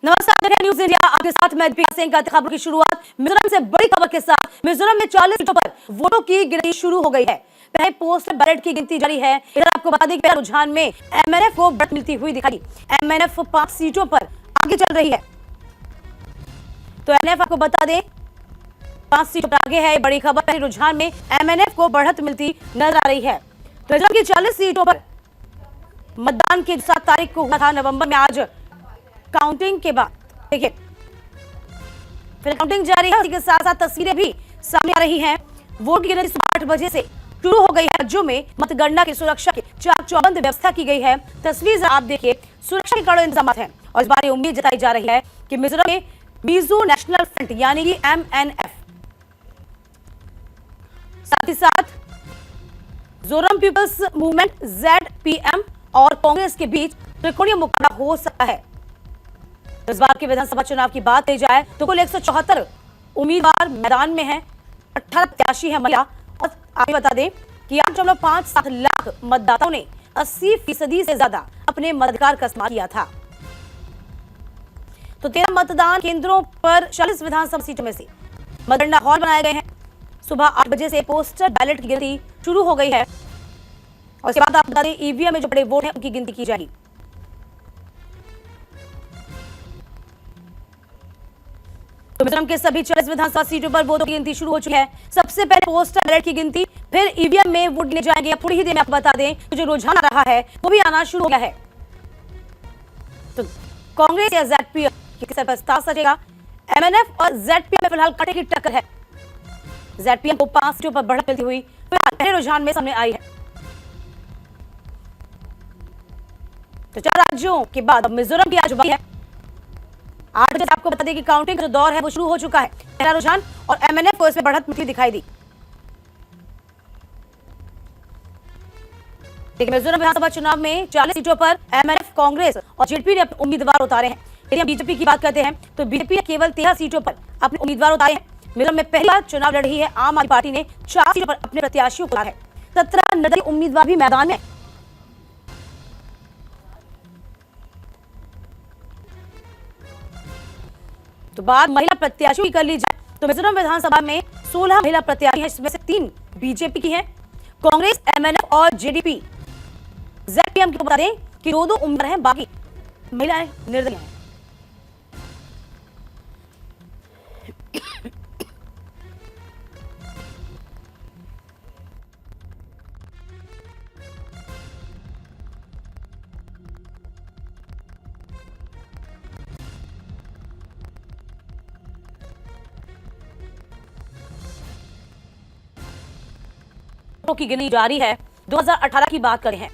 नमस्कार, देख रहे हैं न्यूज इंडिया। आपके साथ मैं दीपिका सिंह। खबरों की शुरुआत मिजोरम से बड़ी खबर के साथ। मिजोरम में 40 सीटों पर वोटों की गिनती शुरू हो गई है। पहले पोस्टल बैलेट की गिनती जारी है। इधर आपको बता दें कि रुझान में एमएनएफ को बढ़त मिलती हुई दिखाई। एमएनएफ 5 सीटों पर आगे चल रही है। तो एमएनएफ आपको बता दें 5 सीटों पर आगे है। बड़ी खबर है, रुझान में एमएनएफ को बढ़त मिलती नजर आ रही है। तो मिजोरम की 40 सीटों पर मतदान की 7 तारीख को हुआ था नवंबर में। आज काउंटिंग के बाद देखिए फिर काउंटिंग जारी है। इसके साथ साथ तस्वीरें भी सामने आ रही हैं। वोट की गिनती सुबह 8 बजे से शुरू हो गई है। राज्यों में मतगणना की सुरक्षा की चाक चौबंद व्यवस्था की गई है। तस्वीर आप देखिए, सुरक्षा के कड़े इंतजाम हैं और इस बार उम्मीद जताई जा रही है कि मिजोरम में मिजो नेशनल फ्रंट यानी कि एमएनएफ, साथ ही साथ जोरम पीपल्स मूवमेंट जेडपीएम और कांग्रेस के बीच त्रिकोणीय मुकाबला हो सकता है। इस बार के विधानसभा चुनाव की बात की जाए तो कुल 174 उम्मीदवार मैदान में हैं। 18 प्रत्याशी हैं महिला। और आपको बता दें कि 8.57 लाख मतदाताओं ने 80% से ज्यादा अपने मताधिकार का इस्तेमाल किया था। तो 13 मतदान केंद्रों पर 40 विधानसभा सीटों में से मतगणना हॉल बनाए गए हैं। सुबह 8 बजे से पोस्टल बैलेट की गिनती शुरू हो गई है और इसके बाद आप बता दें ईवीएम में जो बड़े वोट हैं उनकी गिनती की जाएगी। तो मिजोरम के सभी 40 विधानसभा सीटों पर वोटों की गिनती शुरू हो चुकी है। सबसे पहले पोस्टल बैलेट की गिनती, फिर ईवीएम में वोट गिने जाएंगे। थोड़ी ही देर में आपको बता दें तो जो रुझान आ रहा है वो भी आना शुरू हो गया है। तो कांग्रेस या जेडपीएम की सरपरस्ताव सजेगा। एमएनएफ और जेडपीएम में फिलहाल कांटे की टक्कर है। जेडपीएम को 5 सीटों पर बढ़त मिलती हुई फिलहाल पहले रुझान में सामने आई है। तो 4 राज्यों के बाद मिजोरम की आज बारी है। 8 बजे आपको बता दें कि काउंटिंग का जो दौर है वो शुरू हो चुका है। पहला रुझान और एमएनएफ को इसमें बढ़त मिलती दिखाई दी। देखिए मिजोरम विधानसभा चुनाव में 40 सीटों पर एमएनएफ, कांग्रेस और जेडपी ने अपने उम्मीदवार उतारे हैं। यदि हम बीजेपी की बात करते हैं तो बीजेपी ने केवल 13 सीटों पर अपने उम्मीदवार उतारे हैं। मिजोरम में पहली बार चुनाव लड़ रही है आम आदमी पार्टी ने 4 सीटों पर अपने प्रत्याशियों को उतारा है। 17 निर्दलीय उम्मीदवार भी मैदान में। तो बात महिला प्रत्याशियों की कर ली जाए तो मिजोरम विधानसभा में 16 महिला प्रत्याशी हैं, जिसमें से 3 बीजेपी की हैं। कांग्रेस, एमएनएफ और जेडीपी, जेडपीएम की बता दें कि 2 उम्मीदवार हैं, बाकी महिलाएं निर्दलीय हैं। की गिनती जारी है। 2018 की बात करें हैं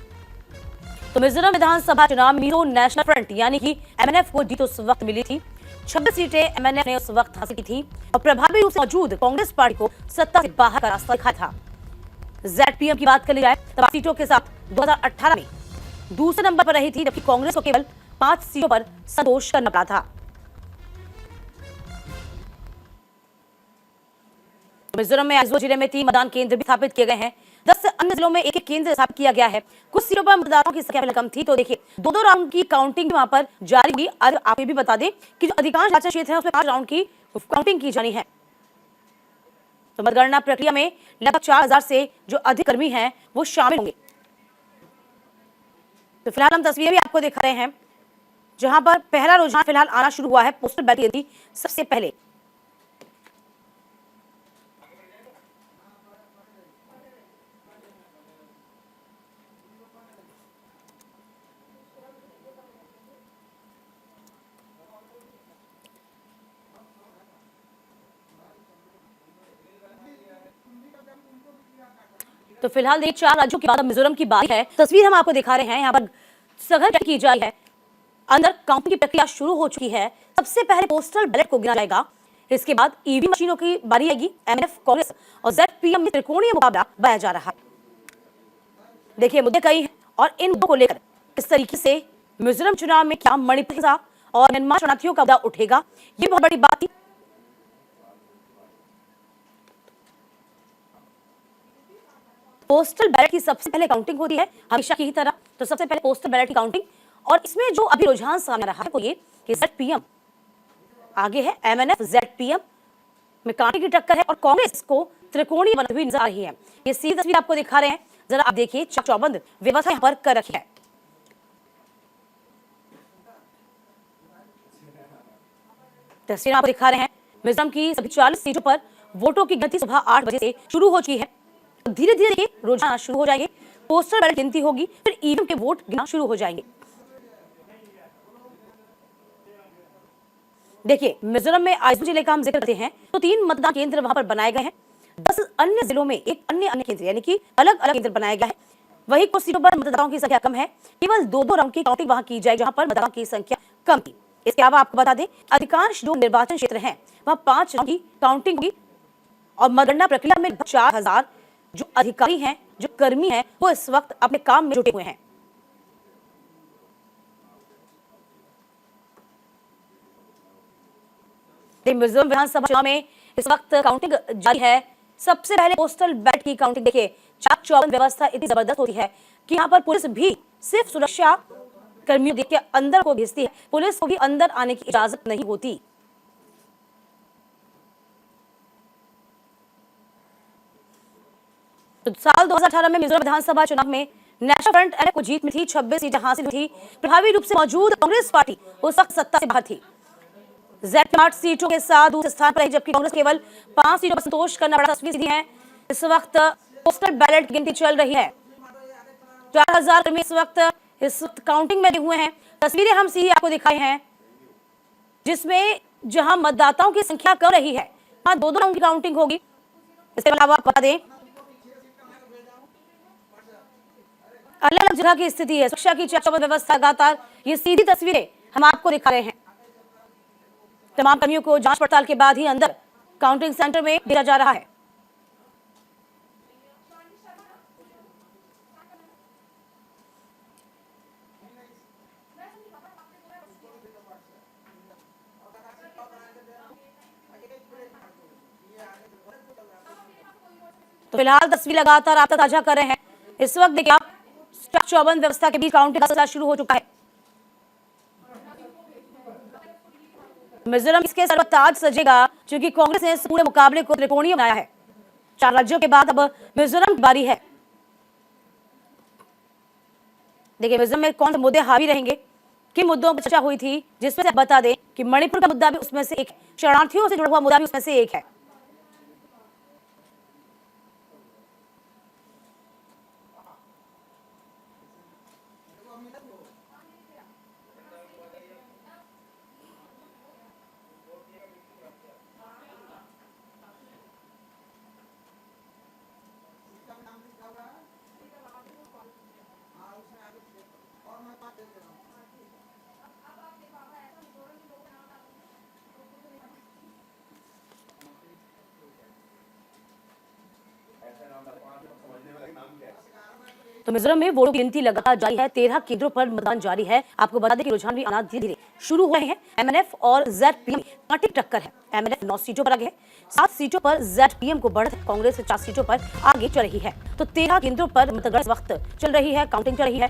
तो मिजोरम विधानसभा चुनाव मिजो नेशनल फ्रंट यानी कि एमएनएफ को जीत उस वक्त मिली थी। 26 सीटें एमएनएफ ने उस वक्त हासिल की थी और प्रभावी रूप से मौजूद कांग्रेस पार्टी को सत्ता से बाहर का रास्ता दिखाया था। जेडपीएम की बात कर ली जाए तो सीटों के साथ 2018 में दूसरे नंबर पर रही थी, जबकि कांग्रेस को केवल 5 सीटों पर संतोष करना पड़ा था। मिजोरम में आइजोल जिले में 3 मतदान केंद्र भी स्थापित किए गए हैं। 10 अन्य जिलों में 1-1 केंद्र स्थापित किया गया है। कुछ सीटों पर मतदाताओं की संख्या कम थी, तो देखिए 2-2 राउंड की काउंटिंग वहां पर जारी हुई। आप ये भी बता दें कि जो अधिकांश निर्वाचन क्षेत्र है उसमें 5 राउंड की काउंटिंग की जानी है। तो मतगणना प्रक्रिया में लगभग 4000 से जो अधिक कर्मी हैं वो शामिल होंगे। तो फिलहाल हम तस्वीरें भी आपको दिखा रहे हैं, जहां पर पहला रुझान फिलहाल आना शुरू हुआ है। पोस्टल बैलेट की सबसे पहले तो फिलहाल देखिए 4 राज्यों के बाद मिजोरम की बारी है। तस्वीर हम आपको दिखा रहे हैं। यहाँ पर सघन की जारी है। अंदर काउंटिंग की प्रक्रिया शुरू हो चुकी है। सबसे पहले पोस्टल बैलेट को गिना जाएगा। इसके बाद ईवीएम मशीनों की बारी आएगी। एमएनएफ, कांग्रेस और जेडपीएम में त्रिकोणीय मुकाबला बनाया जा रहा है। देखिए मुद्दे कई हैं और इन मुद्दों को लेकर इस तरीके से मिजोरम चुनाव में क्या मणिपुर और म्यांमार शरणार्थियों का मुद्दा उठेगा, ये बहुत बड़ी बात थी। पोस्टल बैलेट की सबसे पहले काउंटिंग होती है हमेशा की ही तरह। तो सबसे पहले पोस्टल बैलेट की काउंटिंग, और इसमें जो अभी रुझान सामने आ रहा है वो ये कि जेडपीएम आगे है एमएनएफ जेडपीएम में कांटे की टक्कर है और कांग्रेस को त्रिकोणीय बनती हुई नजर आ रही है। ये सीधी तस्वीर आपको दिखा रहे हैं, जरा आप देखिए, चौबंद व्यवस्था यहाँ पर कर रखी है। तस्वीर आपको दिखा रहे हैं, मिजोरम की सभी 40 सीटों पर वोटों की गिनती सुबह 8 बजे से शुरू हो चुकी है। धीरे धीरे रोजाना शुरू हो जाएंगे, पोस्टल बैलेट गिनती होगी, फिर ईवीएम के वोट गिनना शुरू हो जाएंगे। देखिए, मिजोरम में आइजोल जिले का हम जिक्र करते हैं तो 3 मतदान केंद्र वहां पर बनाए गए हैं। 10 अन्य जिलों में एक अन्य केंद्र यानी कि अलग अलग केंद्र बनाया गया है। वहीं कुछ सीटों पर मतदाताओं की संख्या कम है, केवल 2-2 राउंड की काउंटिंग वहां की जाएगी जहां पर मतदाताओं की संख्या कम थी। इसके अलावा आपको बता दें, अधिकांश जो निर्वाचन क्षेत्र हैं वहां 5 राउंड की काउंटिंग होगी और मतगणना प्रक्रिया में 4000 जो अधिकारी हैं, जो कर्मी हैं, वो इस वक्त अपने काम में जुटे हुए हैं। मिजोरम विधानसभा चुनाव में इस वक्त काउंटिंग जारी है। सबसे पहले पोस्टल बैलेट की काउंटिंग देखिए, चाक चौबंद व्यवस्था इतनी जबरदस्त होती है कि यहाँ पर पुलिस भी सिर्फ सुरक्षा कर्मियों देख के अंदर को भेजती है, पुलिस को भी अंदर आने की इजाजत नहीं होती। तो साल 2018 में मिजोरम विधानसभा चुनाव में नेशनल फ्रंट एनएफ को जीत मिली थी, 26 सीटें हासिल हुई थी। प्रभावी रूप से मौजूद कांग्रेस पार्टी उस वक्त सत्ता से बाहर थी। जेडपीएम 8 सीटों के साथ दूसरे स्थान पर है, जबकि कांग्रेस केवल 5 सीटों पर संतोष करना बड़ा तस्वीर सीधी है। इस वक्त पोस्टल बैलेट की गिनती चल रही है। 4000 कर्मी इस वक्त काउंटिंग में हुए हैं। तस्वीरें हम सीधी आपको दिखाई हैं, जिसमें जहां मतदाताओं की संख्या कम रही है वहां 2-2 राउंड की काउंटिंग होगी। इसके अलावा आप बता दें, अलग अलग जगह की स्थिति है, सुरक्षा की चाक चौबंद व्यवस्था लगातार, ये सीधी तस्वीरें हम आपको दिखा रहे हैं। तमाम कर्मियों को जांच पड़ताल के बाद ही अंदर काउंटिंग सेंटर में भेजा जा रहा है। तो फिलहाल तस्वीर लगातार आप तक ताजा कर रहे हैं। इस वक्त देखिए आप, चाक चौबंद व्यवस्था के बीच काउंटिंग का सिलसिला शुरू हो चुका है। मिजोरम इसके सर पर ताज सजेगा, क्योंकि कांग्रेस ने इस पूरे मुकाबले को त्रिकोणीय बनाया है। 4 राज्यों के बाद अब मिजोरम की बारी है। देखिए मिजोरम में कौन से मुद्दे हावी रहेंगे, किन मुद्दों पर चर्चा हुई थी, जिसमें से बता दें कि मणिपुर का मुद्दा भी उसमें से एक, शरणार्थियों से जुड़ा हुआ मुद्दा भी उसमें से एक है। तो मिजोरम में वोटों की गिनती लगातार जारी है। 13 केंद्रों पर मतदान जारी है। आपको बता दें कि रुझान भी धीरे धीरे शुरू हो रहे हैं। एमएनएफ और जेडपीएम कांटे की टक्कर है। एमएनएफ 9 सीटों पर आगे है, 7 सीटों पर जेडपीएम को बढ़त है। कांग्रेस 4 सीटों पर आगे चल रही है। तो 13 केंद्रों पर मतगणना इस वक्त चल रही है, काउंटिंग चल रही है।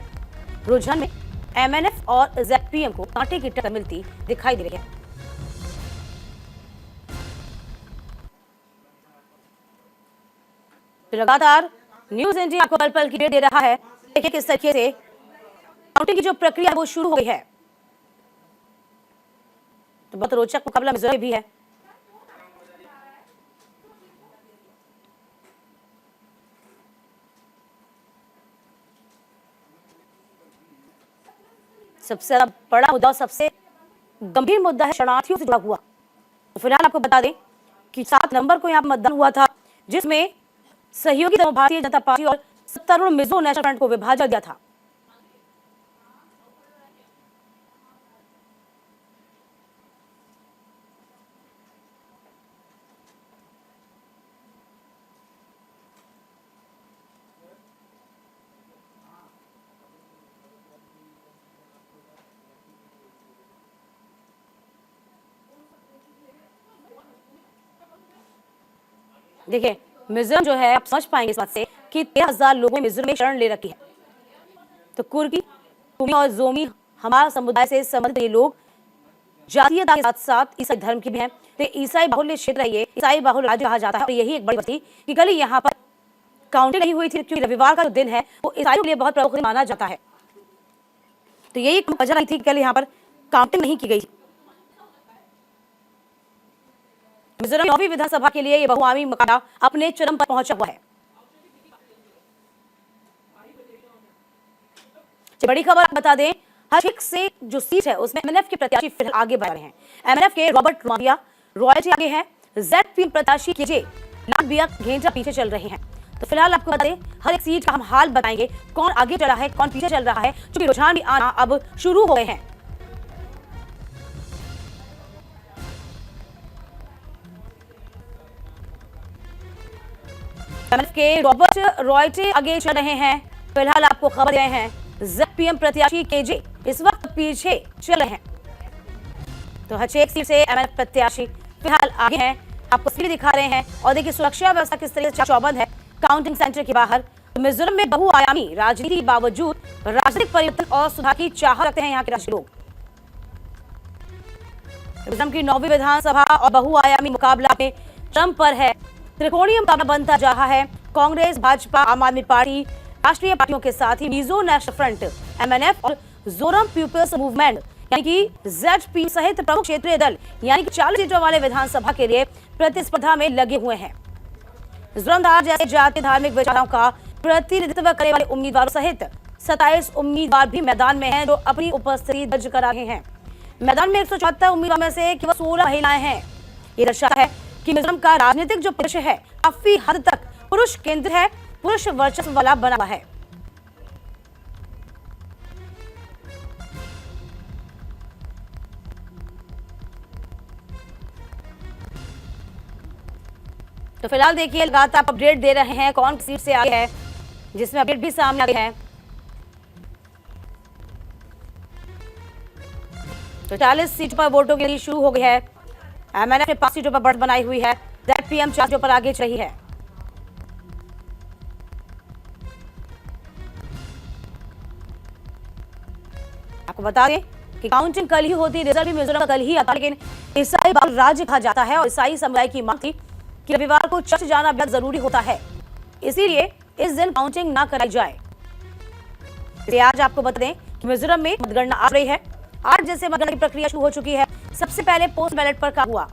रुझान में एमएनएफ और जेडपीएम को कांटे की टक्कर मिलती दिखाई दे रही है। लगातार न्यूज इंडिया आपको पल पल की अपडेट दे रहा है। देखिए किस तरीके से काउंटिंग की जो प्रक्रिया है वो शुरू हो गई है। तो बहुत रोचक मुकाबला मिजोरम भी है। सबसे ज्यादा बड़ा मुद्दा, सबसे गंभीर मुद्दा है शरणार्थियों से जुड़ा हुआ। तो फिलहाल आपको बता दें कि 7 नवंबर को यहाँ मतदान हुआ था, जिसमें सहयोगी दल भारतीय जनता पार्टी और सत्तारूढ़ मिजो नेशनल फ्रंट को विभाजन दिया था। देखिए मिजोरम जो है, आप समझ पाएंगे इस बात से कि 13,000 लोगों ने मिजोरम में शरण ले रखी है। तो कुर्की, कुमी और जोमी हमारा समुदाय से संबंधित ये लोग जातीयता के साथ साथ ईसाई धर्म की भी है। तो ईसाई बाहुल्य क्षेत्र है, ये ईसाई बाहुल्य राज्य कहा जाता है। और यही एक बड़ी बात थी कि कल यहाँ पर काउंटिंग नहीं हुई थी, क्योंकि रविवार का जो दिन है वो ईसाइयों के लिए बहुत प्रमुख माना जाता है। तो यही वजह रही थी कि कल यहाँ पर काउंटिंग नहीं की गई। मिजोरम 9वीं विधानसभा के लिए ये बहुआयामी मुकाबला अपने चरम पर पहुंचा हुआ है। बड़ी खबर बता दें, हर एक से जो सीट है उसमें एमएनएफ के प्रत्याशी फिलहाल आगे बढ़ रहे हैं। एमएनएफ के रॉबर्ट माविया रॉयल्टी आगे हैं, जेडपीएम प्रत्याशी केजे लाडबिया घेंटा पीछे चल रहे हैं। तो फिलहाल आपको बता दें, हर एक सीट का हम हाल बताएंगे, कौन आगे चल रहा है, कौन पीछे चल रहा है, क्योंकि रुझान भी आना अब शुरू हो गए हैं। एमएनएफ के रॉबर्ट रॉयल्टी आगे चल रहे हैं। फिलहाल आपको खबर दे हैं, जेडपीएम प्रत्याशी केजे इस वक्त पीछे चल रहे हैं। तो हर एक सीट से एमएनएफ प्रत्याशी फिलहाल आगे हैं, आपको सीट दिखा रहे हैं। और देखिए सुरक्षा व्यवस्था किस तरह से चौबंद है काउंटिंग सेंटर के बाहर। मिजोरम में बहुआयामी राजनीति के बावजूद राजनीतिक परिवर्तन और सुधार की चाह रखते हैं यहाँ के राष्ट्रीय लोग। मिजोरम की 9वीं विधानसभा और बहुआयामी मुकाबला में चरम पर है। त्रिकोणीय मुकाबला बनता जा रहा है। कांग्रेस, भाजपा, आम आदमी पार्टी, राष्ट्रीय पार्टियों के साथ ही मिजो नेशनल फ्रंट, एमएनएफ और जोरम पीपल्स मूवमेंट यानी कि जेडपी सहित प्रमुख क्षेत्रीय दल यानी कि 40 सीटों वाले विधानसभा के लिए प्रतिस्पर्धा में लगे हुए हैं। मिजोरम जैसे जातीय धार्मिक विचारों का प्रतिनिधित्व करने वाले उम्मीदवारों सहित 27 उम्मीदवार भी मैदान में हैं, जो अपनी उपस्थिति दर्ज करा रहे हैं। मैदान में 174 उम्मीदवारों में से केवल 16 महिलाएं हैं। ये दर्शाता है कि मिजोरम का राजनीतिक जो पक्ष है काफी हद तक पुरुष केंद्र है, पुरुष वर्चस्व वाला बना हुआ है। तो फिलहाल देखिए लगातार अपडेट दे रहे हैं कौन सीट से आगे है, जिसमें अपडेट भी सामने आ गए हैं। तो 40 सीटों पर वोटों की शुरू हो गई है। एमएनएफ ने 5 सीटों पर बढ़त बनाई हुई है। जेडपीएम 4 सीटों पर आगे चल रही है। आपको बता दें कि काउंटिंग कल ही होती, रिजल्ट भी मिजोरम का कल ही आता, लेकिन ईसाई बाहुल्य राज्य कहा जाता है और ईसाई समुदाय की मांग थी कि रविवार को चर्च जाना बेहद जरूरी होता है, इसीलिए इस दिन काउंटिंग ना कराई जाए। आज आपको बता दें कि मिजोरम में मतगणना आ रही है। 8 जैसे मतगणना की प्रक्रिया शुरू हो चुकी है। सबसे पहले पोस्ट बैलेट पर काम हुआ।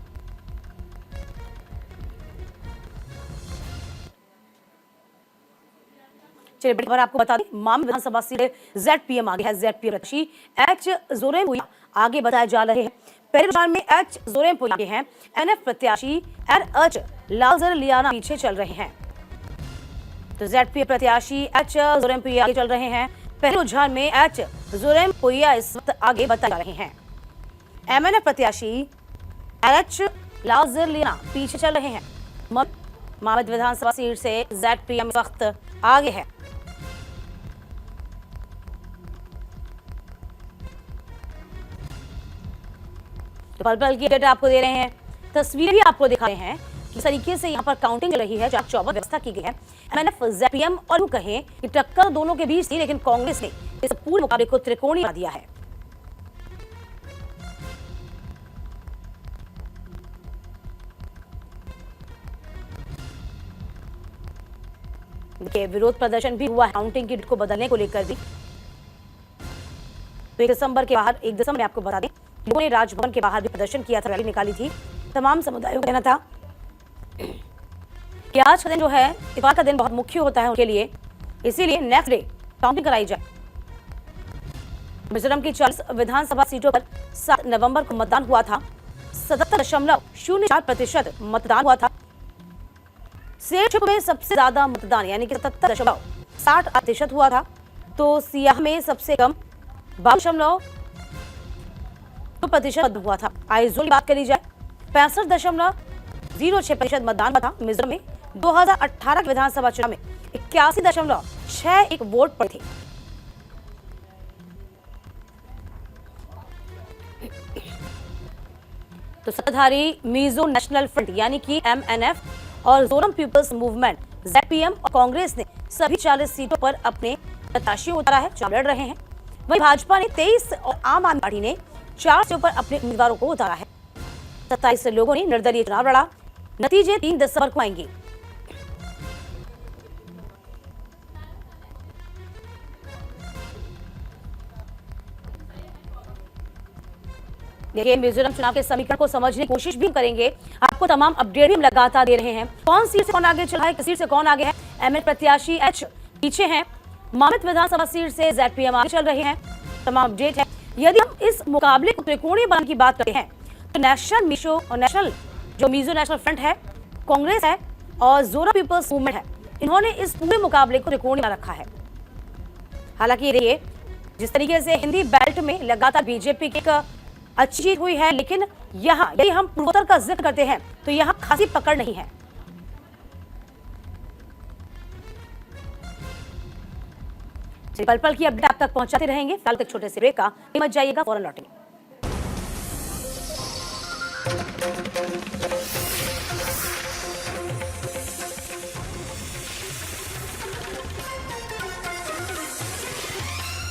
चलिए बड़ी खबर आपको बता दें, माम विधानसभा सीट जेडपीएम आगे है। जेडपीएम प्रत्याशी एच जोरेमपुया आगे बताए जा रहे हैं। पहले रुझान में एच जोरेमपुया आगे हैं। एनएफ प्रत्याशी एच लालजरलियाना पीछे चल रहे हैं। तो जेडपीएम प्रत्याशी एच जोरेमपुया आगे चल रहे हैं। पहले रुझान में एच जोरेमपुया इस वक्त आगे बताए जा रहे हैं। एमएनएफ प्रत्याशी एच लालजरलियाना पीछे चल रहे हैं। मामद विधानसभा सीट से जेडपीएम इस वक्त आगे है। तो पल-पल की अपडेट आपको दे रहे हैं, तस्वीरें भी आपको दिखा रहे हैं किस तरीके से यहाँ पर काउंटिंग चल रही है, जहाँ चौबंद व्यवस्था की गई है। एमएनएफ जेडपीएम और कहें कि टक्कर दोनों के बीच थी, लेकिन कांग्रेस ने इस पूरे मुकाबले को त्रिकोणीय बना दिया है। देखिए विरोध प्रदर्शन भी हुआ है काउंटिंग की डेट को बदलने को लेकर भी। तो 1 दिसंबर में आपको बता दें लोगों ने राजभवन के बाहर भी प्रदर्शन किया था, रैली निकाली थी। तमाम समुदायों का कहना था कि आज का दिन जो है इतवार का दिन बहुत मुख्य होता है उनके लिए, इसीलिए नेक्स्ट डे काउंटिंग कराई जाए। मिजोरम की 40 विधानसभा सीटों पर 7 नवंबर को मतदान हुआ था। 77.04% मतदान हुआ था। शेष में सबसे ज्यादा मतदान यानी कि 77.60% हुआ था। तो सियाह में सबसे कम 22.2% हुआ था। आइजोल की बात करी जाए 65.06% मतदान हुआ था। मिजोरम में 2018 के विधानसभा चुनाव में 81.61 वोट पड़े थे। तो सत्ताधारी मिजो नेशनल फ्रंट यानी कि एमएनएफ और जोरम पीपल्स मूवमेंट जेडपीएम और कांग्रेस ने सभी 40 सीटों पर अपने प्रत्याशी उतारा है, चुनाव लड़ रहे हैं। वहीं भाजपा ने 23 और आम आदमी पार्टी ने 4 सीटों पर अपने उम्मीदवारों को उतारा है। 27 लोगों ने निर्दलीय चुनाव लड़ा। नतीजे 3 दिसंबर को आएंगे। देखिए, मिजोरम चुनाव के समीकरण को समझने की कोशिश भी करेंगे। आपको तमाम अपडेट भी हम लगातार दे रहे हैं। कौन सीट से कौन आगे चल रहा है, किस सीट से कौन आगे है। एमएल प्रत्याशी एच पीछे हैं। मामित विधानसभा सीट से जेडपीएम आगे चल रहे हैं। तमाम अपडेट है। यदि हम इस मुकाबले को त्रिकोणीय बनाने की बात करते हैं तो नेशनल जो मिजो नेशनल फ्रंट है, कांग्रेस है और जोरा पीपल्स मूवमेंट है, इन्होंने इस पूरे मुकाबले को त्रिकोणीय बना रखा है। हालांकि ये जिस तरीके से हिंदी बेल्ट में लगातार बीजेपी की एक अच्छी जीत हुई है, लेकिन यहाँ यदि हम पूर्वोत्तर का जिक्र करते हैं तो यहाँ खासी पकड़ नहीं है। पल पल की अपडेट आप तक पहुंचाते रहेंगे। फिलहाल तक छोटे से ब्रेक का मत जाइएगा, फौरन लौटेंगे।